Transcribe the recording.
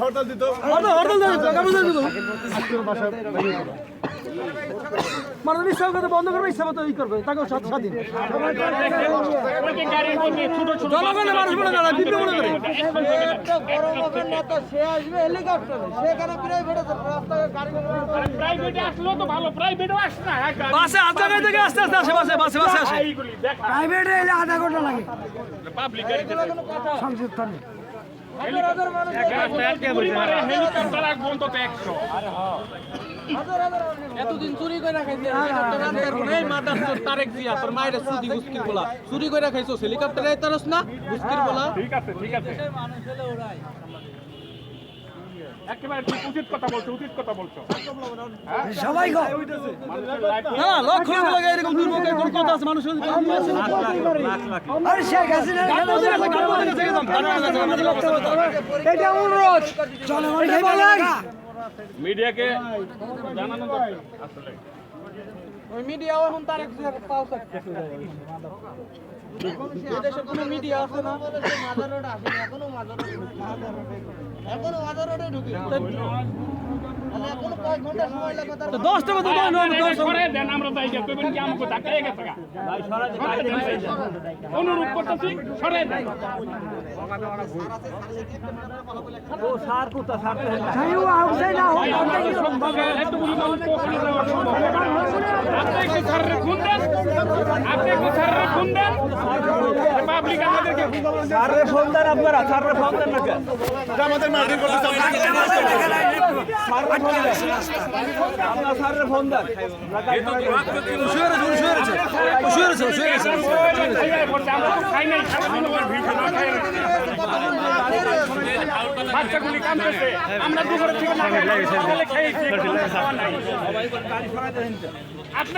হরতাল দিত মানুষ ইচ্ছা বন্ধ করবে, ইচ্ছা মতো ই করবে, তাকেও স্বাধীন। জনগণের মানুষ বলে না, বিপ্লব মনে করে সে আসবে হেলিকপ্টারে, সেখানে বাসে আধা ঘন্টা থেকে আস্তে আস্তে আসে, বাসে বাসে বাসে আসে। প্রাইভেটে এলে আধা ঘন্টা লাগে সংযুক্ত নেই। এতদিন চুরি করে খাইছে তারেক জিয়া তোর মায়ের সুদি গুস্কির বলা চুরি করে খাইছো হেলিকপ্টারে তারস না গুস্কির বলা। ঠিক আছে ঠিক আছে, একেবারে ঠিক উচিত কথা বলছো, উচিত কথা বলছো সবাই না লক্ষ লক্ষ এরকম দুর্ভোগ কোনো কথা আছে মানুষের আরে শেখ হাসিনা এটা অনুরোধ চলে মিডিয়াকে জানানো আসলে ওই মিডিয়াও এখন তারেক জিয়ার পাও কাটতেছে। এদেশে কোনো মিডিয়া আছে না? মাজার রোড আসে এখনো মাজার রোডে ঢুকি এখনো কয়েক ঘন্টা সময় লাগে তার 10টা মতো করে দেন আমরা তাই গেছে কইবেন কি আমাকে ধাক্কা গেছে ভাই অনুরোধ করতেছি সরে দেন ও সার কোথা সার ছাইও আউছে না একটু বলি মানুষ কোখানে যাওয়ার সম্ভব আপনি কি স্যারের ফোন দেন, আপনি কি স্যারের ফোন দেন পাবলিক আমাদেরকে সারে ফোন দেন, আপনারা সারে ফোন দেন না কেন? আমাদের মার্কেট করতে আপনারা সারে ফোন দেন। বাচ্চাগুলি কাঁদতেছে, আমরা দুপুরের থেকে না খেয়ে আপনি